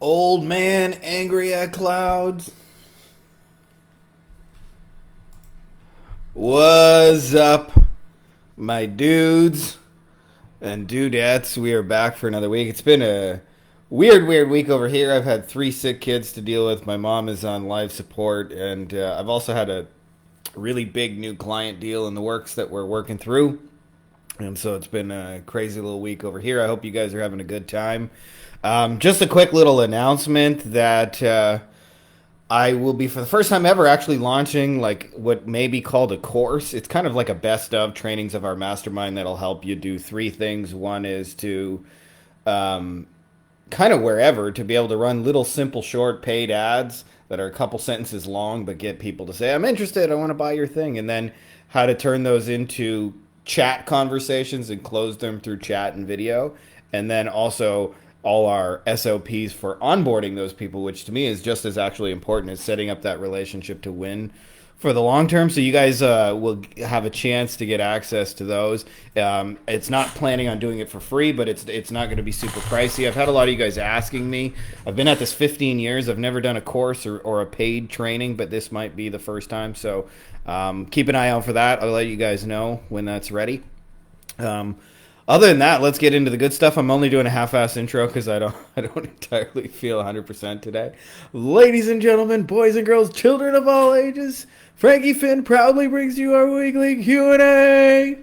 Old man angry at clouds. What's up, my dudes and dudettes? We are back for another week. It's been a weird week over here. I've had 3 sick kids to deal with. My mom is on life support, and I've also had a really big new client deal in the works that we're working through. And so it's been a crazy little week over here. I hope you guys are having a good time. Just a quick little announcement that I will be, for the first time ever, actually launching like what may be called a course. It's kind of like a best of trainings of our mastermind that'll help you do 3 things. One is to kind of wherever to be able to run little simple short paid ads that are a couple sentences long but get people to say, I'm interested, I want to buy your thing. And then how to turn those into chat conversations and close them through chat and video. And then also all our SOPs for onboarding those people, which to me is just as actually important as setting up that relationship to win for the long term. So you guys will have a chance to get access to those. It's not planning on doing it for free, but it's not going to be super pricey. I've had a lot of you guys asking me. I've been at this 15 years. I've never done a course or a paid training, but this might be the first time. So keep an eye out for that. I'll let you guys know when that's ready. Other than that, let's get into the good stuff. I'm only doing a half-ass intro because I don't entirely feel 100% today. Ladies and gentlemen, boys and girls, children of all ages, Frankie Finn proudly brings you our weekly Q&A.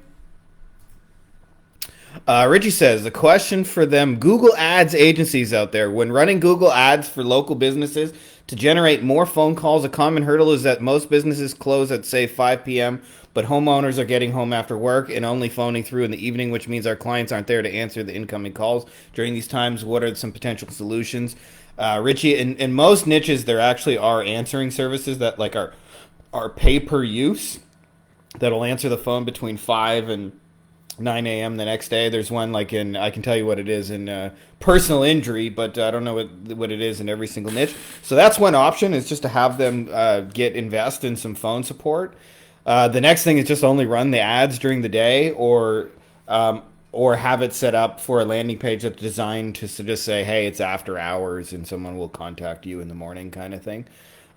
Richie says, the question for them Google Ads agencies out there, when running Google Ads for local businesses to generate more phone calls, a common hurdle is that most businesses close at, say, 5 p.m., but homeowners are getting home after work and only phoning through in the evening, which means our clients aren't there to answer the incoming calls during these times. What are some potential solutions? Richie, in most niches, there actually are answering services that like are pay per use that'll answer the phone between 5 and 9 a.m. the next day. There's one like I can tell you what it is in personal injury, but I don't know what it is in every single niche. So that's one option, is just to have them invest in some phone support. The next thing is just only run the ads during the day, or have it set up for a landing page that's designed to just say, hey, it's after hours and someone will contact you in the morning kind of thing.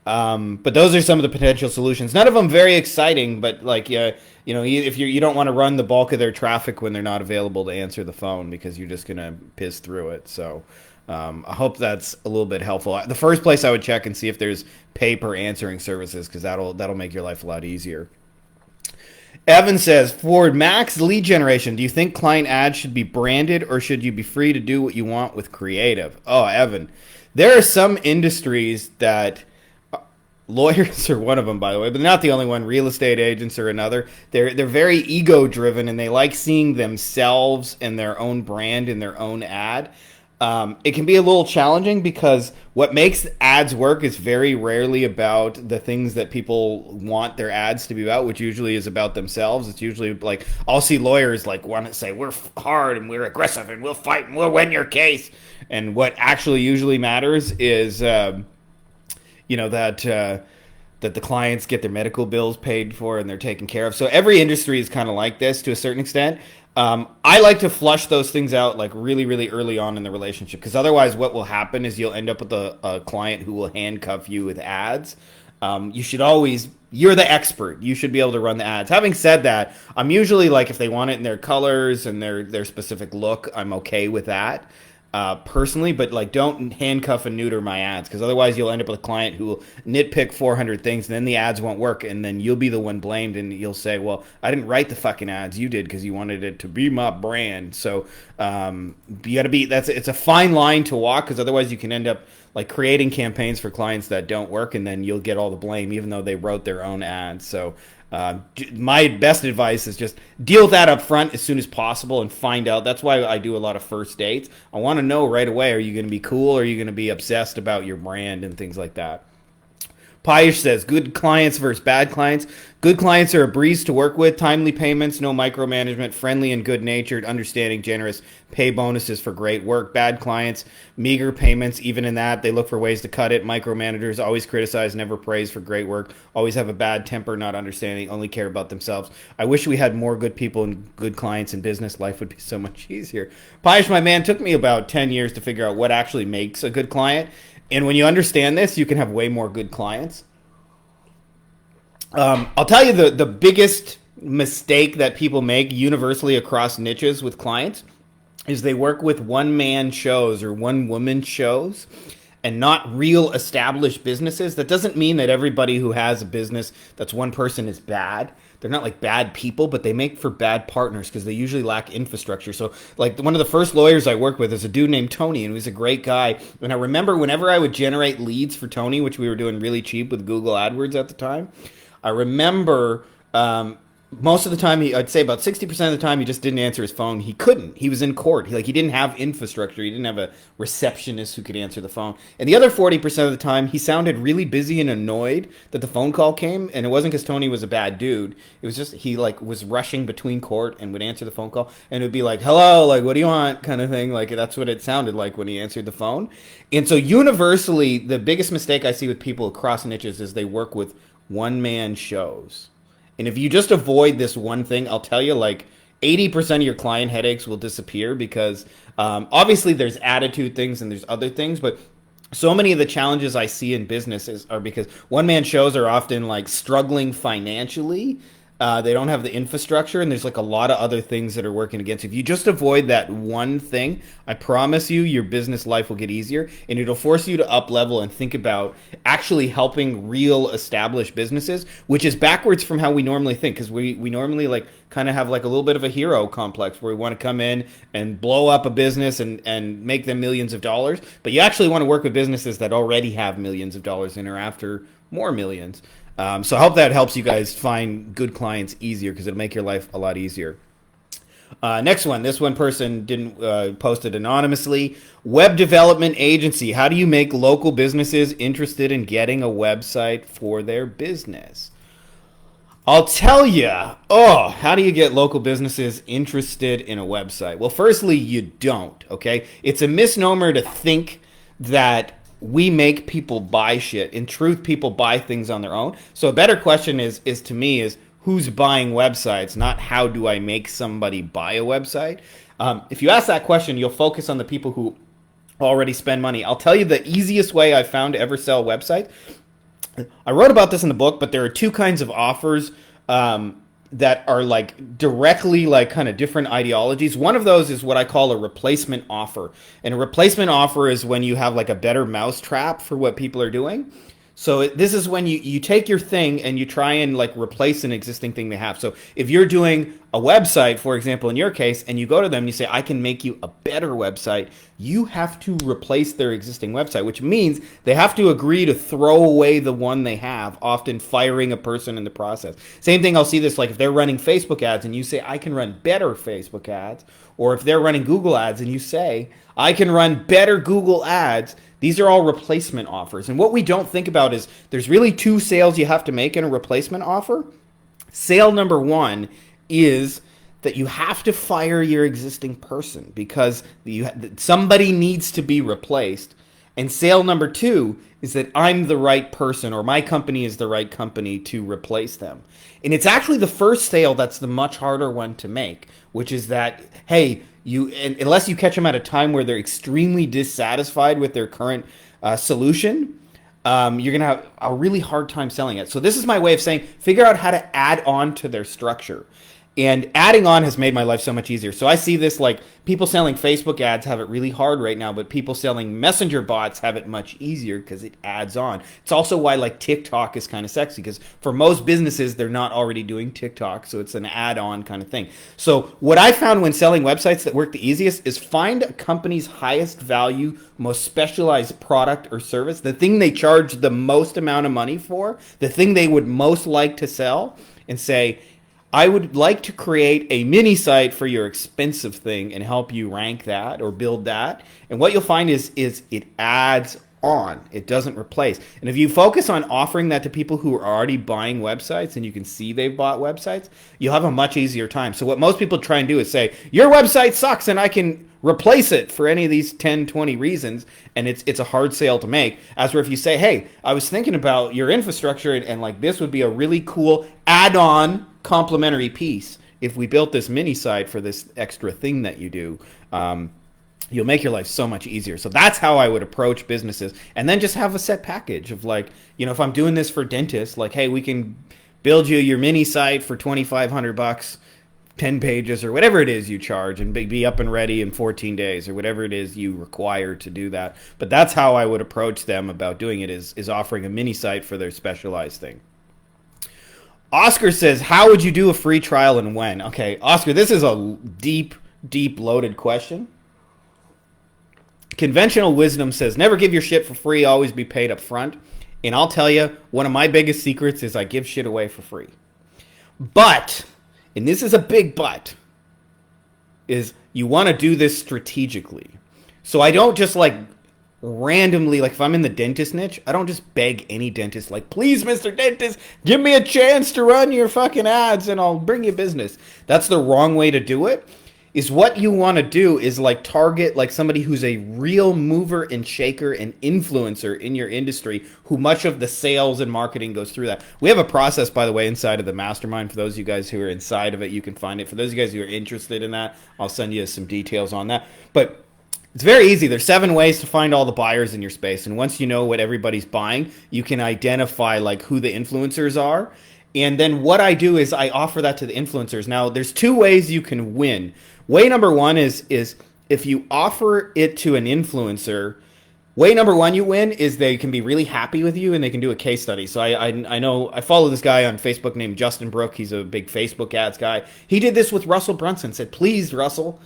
But those are some of the potential solutions. None of them very exciting, but like, if you don't want to run the bulk of their traffic when they're not available to answer the phone because you're just going to piss through it. So I hope that's a little bit helpful. The first place I would check and see if there's pay per answering services, because that'll make your life a lot easier. Evan says, for max lead generation, do you think client ads should be branded or should you be free to do what you want with creative? Oh, Evan, there are some industries that lawyers are one of them, by the way, but they're not the only one. Real estate agents are another. They're very ego driven and they like seeing themselves and their own brand in their own ad. It can be a little challenging because what makes ads work is very rarely about the things that people want their ads to be about, which usually is about themselves. It's usually like, I'll see lawyers like want to say, we're hard and we're aggressive and we'll fight and we'll win your case. And what actually usually matters is, that the clients get their medical bills paid for and they're taken care of. So every industry is kind of like this to a certain extent. I like to flush those things out like really, really early on in the relationship, because otherwise what will happen is you'll end up with a client who will handcuff you with ads. You're the expert. You should be able to run the ads. Having said that, I'm usually like, if they want it in their colors and their specific look, I'm okay with that. Personally, but like, don't handcuff and neuter my ads, because otherwise you'll end up with a client who will nitpick 400 things and then the ads won't work, and then you'll be the one blamed and you'll say, well, I didn't write the fucking ads, you did, because you wanted it to be my brand. So you gotta it's a fine line to walk, because otherwise you can end up like creating campaigns for clients that don't work, and then you'll get all the blame even though they wrote their own ads. So my best advice is just deal with that up front as soon as possible and find out. That's why I do a lot of first dates. I want to know right away, are you going to be cool, or are you going to be obsessed about your brand and things like that? Piesh says, good clients versus bad clients. Good clients are a breeze to work with, timely payments, no micromanagement, friendly and good-natured, understanding, generous, pay bonuses for great work. Bad clients, meager payments, even in that, they look for ways to cut it. Micromanagers always criticize, never praise for great work, always have a bad temper, not understanding, only care about themselves. I wish we had more good people and good clients in business. Life would be so much easier. Piesh, my man, took me about 10 years to figure out what actually makes a good client. And when you understand this, you can have way more good clients. I'll tell you the biggest mistake that people make universally across niches with clients is they work with one-man shows or one-woman shows and not real established businesses. That doesn't mean that everybody who has a business that's one person is bad. They're not like bad people, but they make for bad partners because they usually lack infrastructure. So like one of the first lawyers I worked with is a dude named Tony, and he was a great guy. And I remember whenever I would generate leads for Tony, which we were doing really cheap with Google AdWords at the time, I remember most of the time, I'd say about 60% of the time, he just didn't answer his phone. He couldn't. He was in court. He didn't have infrastructure. He didn't have a receptionist who could answer the phone. And the other 40% of the time, he sounded really busy and annoyed that the phone call came. And it wasn't because Tony was a bad dude. It was just he was rushing between court and would answer the phone call. And it would be like, hello, like, what do you want, kind of thing. Like, that's what it sounded like when he answered the phone. And so universally, the biggest mistake I see with people across niches is they work with one-man shows. And if you just avoid this one thing, I'll tell you, like 80% of your client headaches will disappear because obviously there's attitude things and there's other things, but so many of the challenges I see in businesses are because one-man shows are often like struggling financially. They don't have the infrastructure, and there's like a lot of other things that are working against you. If you just avoid that one thing, I promise you, your business life will get easier, and it'll force you to up level and think about actually helping real established businesses, which is backwards from how we normally think, because we normally like kind of have like a little bit of a hero complex where we want to come in and blow up a business and make them millions of dollars, but you actually want to work with businesses that already have millions of dollars and are after more millions. So I hope that helps you guys find good clients easier because it'll make your life a lot easier. Next one. This one person didn't post it anonymously. Web development agency. How do you make local businesses interested in getting a website for their business? I'll tell you. How do you get local businesses interested in a website? Well, firstly, you don't, okay? It's a misnomer to think that we make people buy shit. In truth, people buy things on their own. So a better question is to me is who's buying websites, not how do I make somebody buy a website. If you ask that question, you'll focus on the people who already spend money. I'll tell you the easiest way I found to ever sell a website. I wrote about this in the book, but there are two kinds of offers that are like directly like kind of different ideologies. One of those is what I call a replacement offer. And a replacement offer is when you have like a better mousetrap for what people are doing. So this is when you take your thing and you try and like replace an existing thing they have. So if you're doing a website, for example, in your case, and you go to them and you say, I can make you a better website, you have to replace their existing website, which means they have to agree to throw away the one they have, often firing a person in the process. Same thing, I'll see this like if they're running Facebook ads and you say, I can run better Facebook ads, or if they're running Google ads and you say, I can run better Google ads. These are all replacement offers. And what we don't think about is there's really two sales you have to make in a replacement offer. Sale number one is that you have to fire your existing person because somebody needs to be replaced. And sale number two is that I'm the right person or my company is the right company to replace them. And it's actually the first sale that's the much harder one to make, which is that, hey, unless you catch them at a time where they're extremely dissatisfied with their current solution, you're going to have a really hard time selling it. So this is my way of saying, figure out how to add on to their structure. And adding on has made my life so much easier. So I see this like people selling Facebook ads have it really hard right now, but people selling messenger bots have it much easier because it adds on. It's also why like TikTok is kind of sexy because for most businesses, they're not already doing TikTok. So it's an add-on kind of thing. So what I found when selling websites that work the easiest is find a company's highest value, most specialized product or service, the thing they charge the most amount of money for, the thing they would most like to sell, and say, I would like to create a mini site for your expensive thing and help you rank that or build that. And what you'll find is it adds on. It doesn't replace. And if you focus on offering that to people who are already buying websites and you can see they've bought websites, you'll have a much easier time. So what most people try and do is say, your website sucks and I can replace it for any of these 10, 20 reasons, and it's a hard sale to make. As where if you say, hey, I was thinking about your infrastructure and like this would be a really cool add-on complementary piece if we built this mini site for this extra thing that you do. You'll make your life so much easier. So that's how I would approach businesses. And then just have a set package of like, you know, if I'm doing this for dentists, like, hey, we can build you your mini site for $2,500, 10 pages or whatever it is you charge, and be up and ready in 14 days or whatever it is you require to do that. But that's how I would approach them about doing it, is offering a mini site for their specialized thing. Oscar says, how would you do a free trial and when? Okay, Oscar, this is a deep loaded question. Conventional wisdom says, never give your shit for free, always be paid up front. And I'll tell you, one of my biggest secrets is I give shit away for free. But, and this is a big but, is you want to do this strategically. So I don't just like randomly, like if I'm in the dentist niche, I don't just beg any dentist, like, please, Mr. Dentist, give me a chance to run your fucking ads and I'll bring you business. That's the wrong way to do it. Is what you want to do is like target like somebody who's a real mover and shaker and influencer in your industry, who much of the sales and marketing goes through that. We have a process, by the way, inside of the mastermind. For those of you guys who are inside of it, you can find it. For those of you guys who are interested in that, I'll send you some details on that. But it's very easy. There's 7 ways to find all the buyers in your space. And once you know what everybody's buying, you can identify like who the influencers are. And then what I do is I offer that to the influencers. Now, there's 2 ways you can win. Way number 1 is if you offer it to an influencer, way number 1 you win is they can be really happy with you and they can do a case study. So I know I follow this guy on Facebook named Justin Brook. He's a big Facebook ads guy. He did this with Russell Brunson. Said, please, Russell,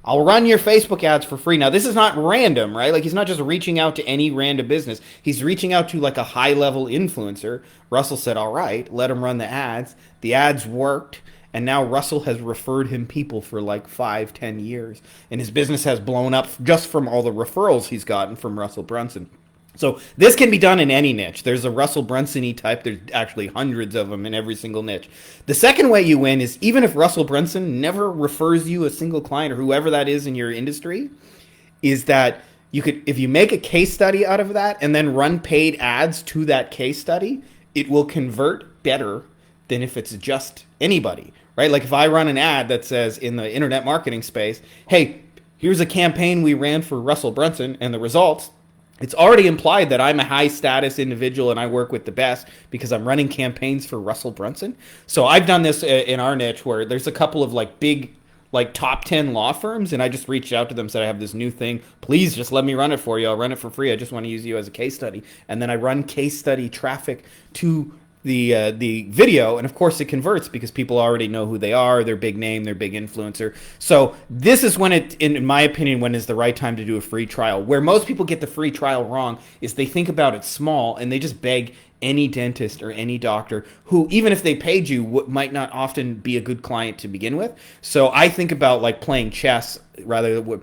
I'll run your Facebook ads for free. Now, this is not random, right? Like, he's not just reaching out to any random business. He's reaching out to like a high-level influencer. Russell said, all right, let him run the ads. The ads worked. And now Russell has referred him people for like 5-10 years. And his business has blown up just from all the referrals he's gotten from Russell Brunson. So this can be done in any niche. There's a Russell Brunson-y type. There's actually hundreds of them in every single niche. The second way you win is even if Russell Brunson never refers you a single client or whoever that is in your industry, is that you could, if you make a case study out of that and then run paid ads to that case study, it will convert better than if it's just anybody, right? Like if I run an ad that says in the internet marketing space, hey, here's a campaign we ran for Russell Brunson and the results, it's already implied that I'm a high status individual and I work with the best because I'm running campaigns for Russell Brunson. So I've done this in our niche where there's a couple of like big, like top 10 law firms, and I just reached out to them, said I have this new thing, please just let me run it for you. I'll run it for free. I just want to use you as a case study. And then I run case study traffic to the video, and of course it converts because people already know who they are, they're big name, they're big influencer. So this is when it, in my opinion, when is the right time to do a free trial. Where most people get the free trial wrong is they think about it small and they just beg any dentist or any doctor who, even if they paid you, might not often be a good client to begin with. So I think about like playing chess rather than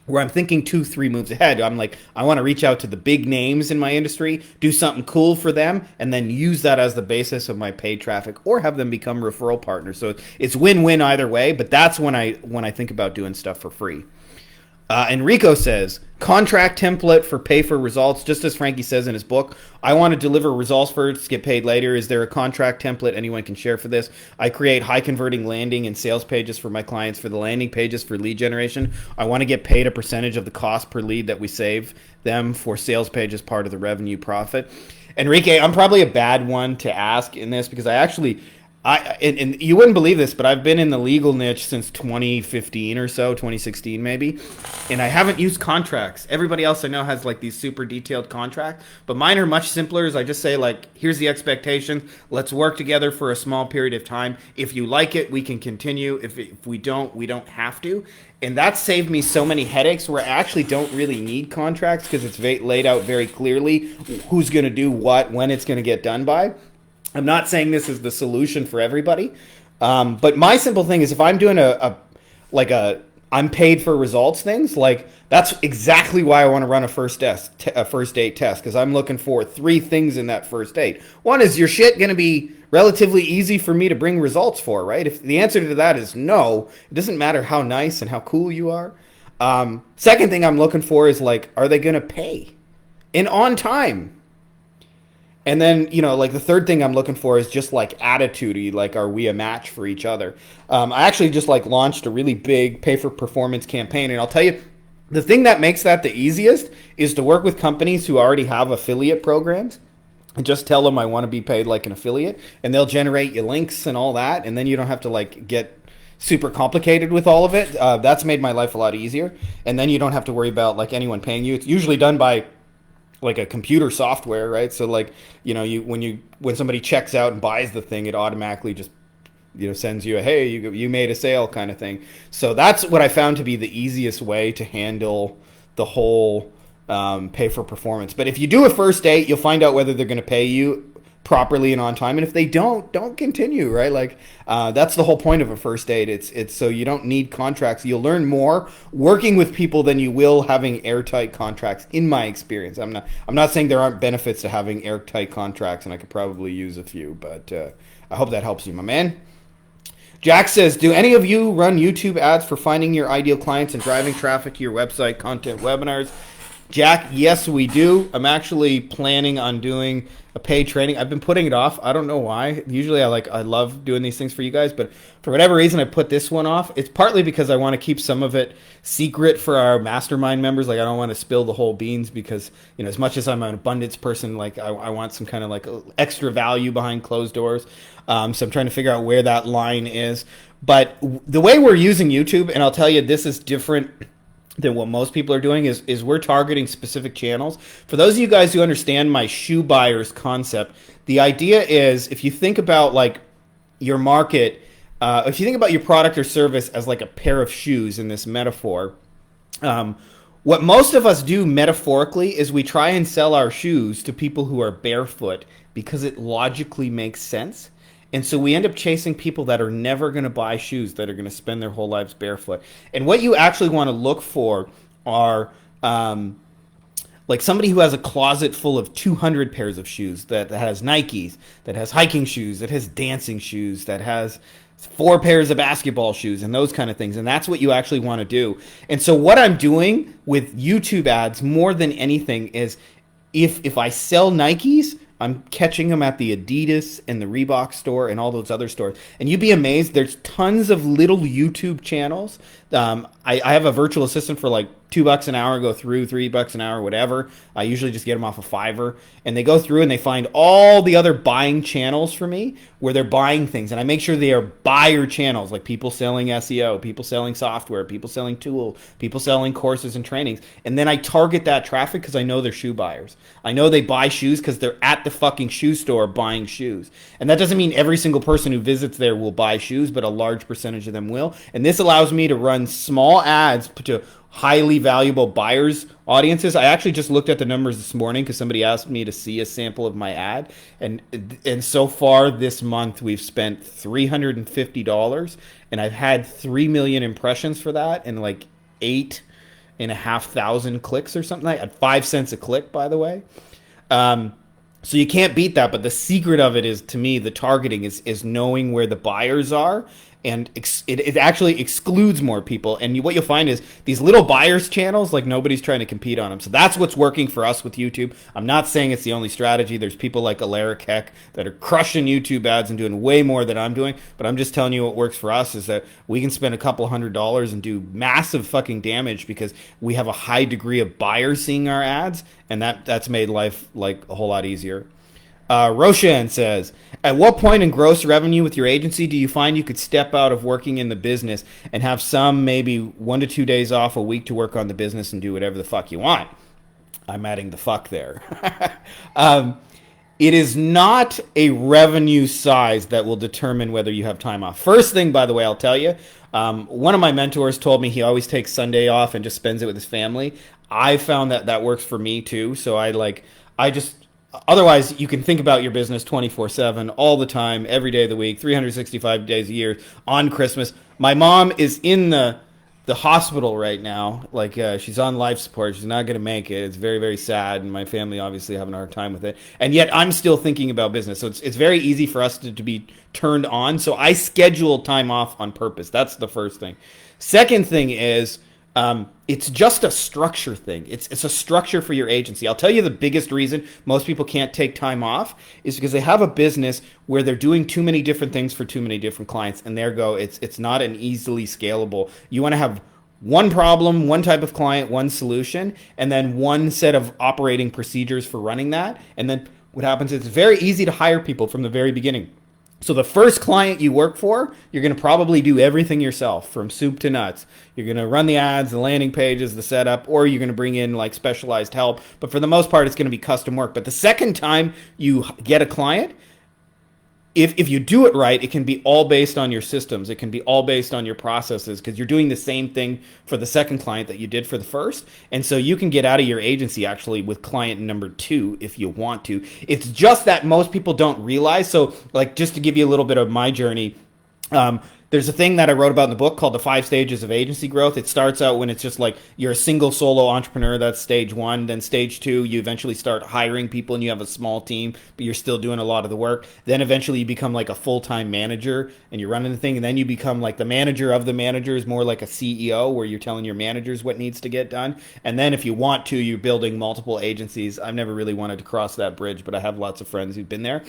where I'm thinking 2-3 moves ahead. I'm like, I want to reach out to the big names in my industry, do something cool for them, and then use that as the basis of my paid traffic or have them become referral partners. So it's win-win either way, but that's when I think about doing stuff for free. Enrico says, contract template for pay for results. Just as Frankie says in his book, I want to deliver results first, get paid later. Is there a contract template anyone can share for this? I create high converting landing and sales pages for my clients. For the landing pages for lead generation, I want to get paid a percentage of the cost per lead that we save them. For sales pages, part of the revenue profit. Enrique, I'm probably a bad one to ask in this because I actually... and you wouldn't believe this, but I've been in the legal niche since 2015 or so, 2016 maybe, and I haven't used contracts. Everybody else I know has like these super detailed contracts, but mine are much simpler. As I just say, like, here's the expectation. Let's work together for a small period of time. If you like it, we can continue. If we don't, we don't have to. And that saved me so many headaches where I actually don't really need contracts because it's laid out very clearly who's going to do what, when it's going to get done by. I'm not saying this is the solution for everybody, but my simple thing is if I'm doing a I'm paid for results things, like that's exactly why I want to run a first date test, because I'm looking for three things in that first date. One is, your shit going to be relatively easy for me to bring results for, right? If the answer to that is no, it doesn't matter how nice and how cool you are. Second thing I'm looking for is like, are they going to pay and on time? And then, like the third thing I'm looking for is just like attitude. Like, are we a match for each other? I actually just like launched a really big pay for performance campaign. And I'll tell you, the thing that makes that the easiest is to work with companies who already have affiliate programs and just tell them I want to be paid like an affiliate, and they'll generate you links and all that. And then you don't have to like get super complicated with all of it. That's made my life a lot easier. And then you don't have to worry about like anyone paying you. It's usually done by like a computer software, right? So like, when somebody checks out and buys the thing, it automatically just sends you a, hey, you made a sale kind of thing. So that's what I found to be the easiest way to handle the whole pay for performance. But if you do a first date, you'll find out whether they're going to pay you properly and on time. And if they don't continue, right? Like that's the whole point of a first date. It's so you don't need contracts. You'll learn more working with people than you will having airtight contracts, in my experience. I'm not saying there aren't benefits to having airtight contracts, and I could probably use a few, but I hope that helps you, my man. Jack says, do any of you run YouTube ads for finding your ideal clients and driving traffic to your website, content, webinars? Jack, yes, we do. I'm actually planning on doing a paid training. I've been putting it off. I don't know why. Usually I love doing these things for you guys, but for whatever reason I put this one off. It's partly because I want to keep some of it secret for our mastermind members. Like, I don't want to spill the whole beans because, as much as I'm an abundance person, like I want some kind of like extra value behind closed doors. So I'm trying to figure out where that line is. But the way we're using YouTube, and I'll tell you, this is different than what most people are doing, is we're targeting specific channels. For those of you guys who understand my shoe buyers concept, the idea is, if you think about like your market, if you think about your product or service as like a pair of shoes in this metaphor, what most of us do metaphorically is we try and sell our shoes to people who are barefoot because it logically makes sense. And so we end up chasing people that are never going to buy shoes, that are going to spend their whole lives barefoot. And what you actually want to look for are like somebody who has a closet full of 200 pairs of shoes, that has Nikes, that has hiking shoes, that has dancing shoes, that has 4 pairs of basketball shoes, and those kind of things. And that's what you actually want to do. And so what I'm doing with YouTube ads more than anything is, if I sell Nikes, I'm catching them at the Adidas and the Reebok store and all those other stores. And you'd be amazed. There's tons of little YouTube channels. I have a virtual assistant for like $2 an hour, go through $3 an hour, whatever. I usually just get them off of Fiverr, and they go through and they find all the other buying channels for me where they're buying things. And I make sure they are buyer channels, like people selling SEO, people selling software, people selling tool, people selling courses and trainings. And then I target that traffic because I know they're shoe buyers. I know they buy shoes because they're at the fucking shoe store buying shoes. And that doesn't mean every single person who visits there will buy shoes, but a large percentage of them will. And this allows me to run small ads to highly valuable buyers audiences. I actually just looked at the numbers this morning because somebody asked me to see a sample of my ad, and so far this month we've spent $350, and I've had 3 million impressions for that, and like 8,500 clicks or something like that, at 5 cents a click, by the way. So you can't beat that, but the secret of it is, to me, the targeting is knowing where the buyers are, and it actually excludes more people. And what you'll find is these little buyers channels, like nobody's trying to compete on them. So that's what's working for us with YouTube. I'm not saying it's the only strategy. There's people like Alaric Heck that are crushing YouTube ads and doing way more than I'm doing. But I'm just telling you what works for us is that we can spend a couple $100 and do massive fucking damage because we have a high degree of buyers seeing our ads, and that's made life like a whole lot easier. Roshan says, at what point in gross revenue with your agency do you find you could step out of working in the business and have some maybe 1 to 2 days off a week to work on the business and do whatever the fuck you want? I'm adding the fuck there. It is not a revenue size that will determine whether you have time off. First thing, by the way, I'll tell you, one of my mentors told me he always takes Sunday off and just spends it with his family. I found that works for me too. So otherwise, you can think about your business 24/7, all the time, every day of the week, 365 days a year, on Christmas. My mom is in the the hospital right now. Like she's on life support. She's not going to make it. It's very, very sad, and my family obviously having a hard time with it. And yet I'm still thinking about business. So it's very easy for us to be turned on. So I schedule time off on purpose. That's the first thing. Second thing is it's just a structure thing. It's a structure for your agency. I'll tell you the biggest reason most people can't take time off is because they have a business where they're doing too many different things for too many different clients, and there go. It's not an easily scalable. You want to have one problem, one type of client, one solution, and then one set of operating procedures for running that. And then what happens is it's very easy to hire people from the very beginning. So the first client you work for, you're going to probably do everything yourself from soup to nuts. You're going to run the ads, the landing pages, the setup, or you're going to bring in like specialized help. But for the most part, it's going to be custom work. But the second time you get a client, if you do it right, it can be all based on your systems. It can be all based on your processes because you're doing the same thing for the second client that you did for the first. And so you can get out of your agency actually with client number 2 if you want to. It's just that most people don't realize. So like just to give you a little bit of my journey, there's a thing that I wrote about in the book called the 5 stages of agency growth. It starts out when it's just like you're a single solo entrepreneur. That's stage 1. Then stage 2, you eventually start hiring people and you have a small team, but you're still doing a lot of the work. Then eventually you become like a full-time manager and you're running the thing. And then you become like the manager of the managers, more like a CEO where you're telling your managers what needs to get done. And then if you want to, you're building multiple agencies. I've never really wanted to cross that bridge, but I have lots of friends who've been there.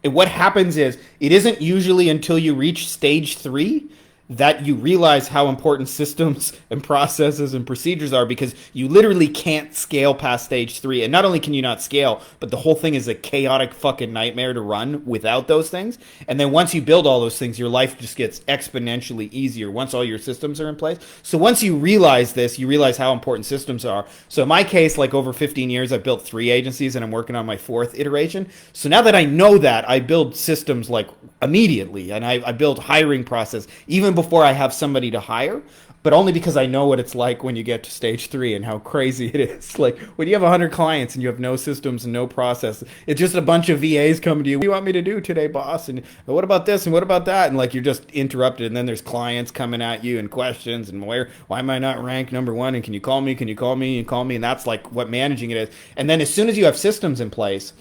And what happens is it isn't usually until you reach stage 3 that you realize how important systems and processes and procedures are because you literally can't scale past stage 3. And not only can you not scale, but the whole thing is a chaotic fucking nightmare to run without those things. And then once you build all those things, your life just gets exponentially easier once all your systems are in place. So once you realize this, you realize how important systems are. So in my case, like over 15 years, I've built 3 agencies and I'm working on my 4th iteration. So now that I know that, I build systems like immediately and I build hiring process even before I have somebody to hire, but only because I know what it's like when you get to stage 3 and how crazy it is. Like when you have 100 clients and you have no systems and no process, it's just a bunch of VAs coming to you. What do you want me to do today, boss? And what about this? And what about that? And like you're just interrupted. And then there's clients coming at you and questions and why am I not ranked number 1? And can you call me? Can you call me? And call me. And that's like what managing it is. And then as soon as you have systems in place,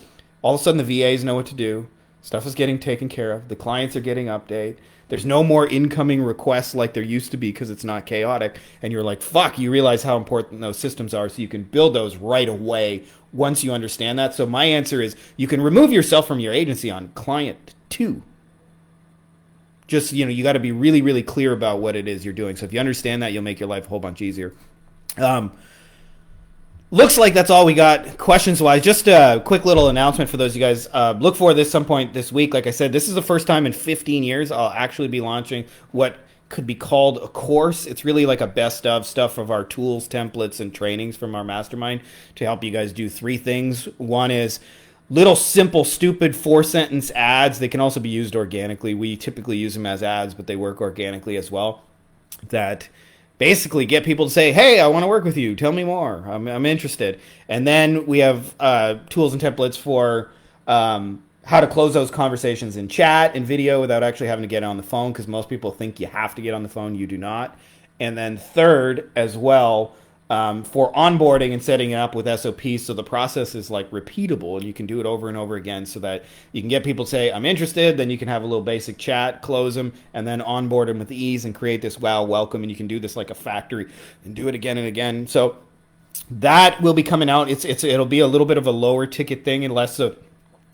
all of a sudden the VAs know what to do. Stuff is getting taken care of. The clients are getting updated. There's no more incoming requests like there used to be because it's not chaotic. And you're like, fuck, you realize how important those systems are. So you can build those right away once you understand that. So my answer is you can remove yourself from your agency on client 2. Just, you got to be really, really clear about what it is you're doing. So if you understand that, you'll make your life a whole bunch easier. Looks like that's all we got questions-wise. Just a quick little announcement for those of you guys. Look for this some point this week. Like I said, this is the first time in 15 years I'll actually be launching what could be called a course. It's really like a best of stuff of our tools, templates, and trainings from our mastermind to help you guys do 3 things. One is little simple, stupid 4-sentence ads. They can also be used organically. We typically use them as ads, but they work organically as well. That basically get people to say, hey, I want to work with you. Tell me more. I'm interested. And then we have tools and templates for how to close those conversations in chat and video without actually having to get on the phone because most people think you have to get on the phone. You do not. And then third, as well, for onboarding and setting it up with SOPs so the process is like repeatable and you can do it over and over again so that you can get people to say, I'm interested, then you can have a little basic chat, close them, and then onboard them with ease and create this wow welcome, and you can do this like a factory and do it again and again. So that will be coming out. It'll be a little bit of a lower ticket thing and less of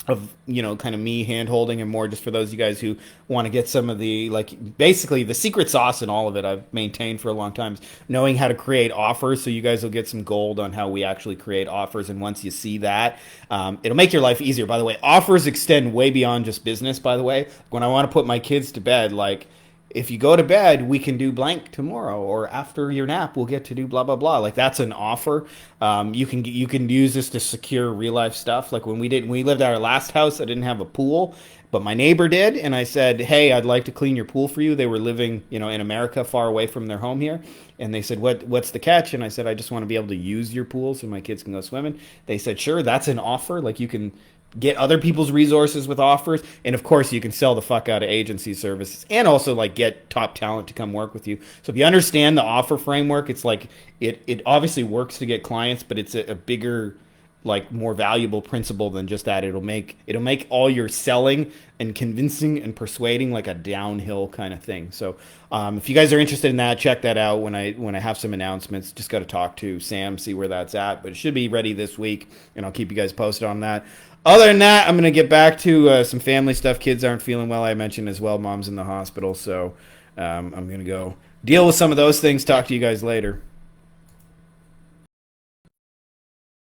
kind of me hand holding and more just for those of you guys who want to get some of the, like, basically the secret sauce in all of it I've maintained for a long time is knowing how to create offers. So you guys will get some gold on how we actually create offers. And once you see that, it'll make your life easier. By the way, offers extend way beyond just business, by the way. When I want to put my kids to bed, like, if you go to bed, we can do blank tomorrow, or after your nap, we'll get to do blah, blah, blah. Like that's an offer. You can use this to secure real life stuff. Like when we lived at our last house, I didn't have a pool, but my neighbor did. And I said, hey, I'd like to clean your pool for you. They were living, in America, far away from their home here. And they said, what's the catch? And I said, I just want to be able to use your pool so my kids can go swimming. They said, sure, that's an offer. Like you can get other people's resources with offers, and of course you can sell the fuck out of agency services and also like get top talent to come work with you. So if you understand the offer framework, it's like it obviously works to get clients, but it's a bigger, like more valuable principle than just that. It'll make all your selling and convincing and persuading like a downhill kind of thing. So if you guys are interested in that, check that out when I have some announcements. Just got to talk to Sam, see where that's at, but it should be ready this week, and I'll keep you guys posted on that. Other than that, I'm gonna get back to some family stuff. Kids aren't feeling well, I mentioned as well. Mom's in the hospital, so I'm gonna go deal with some of those things. Talk to you guys later.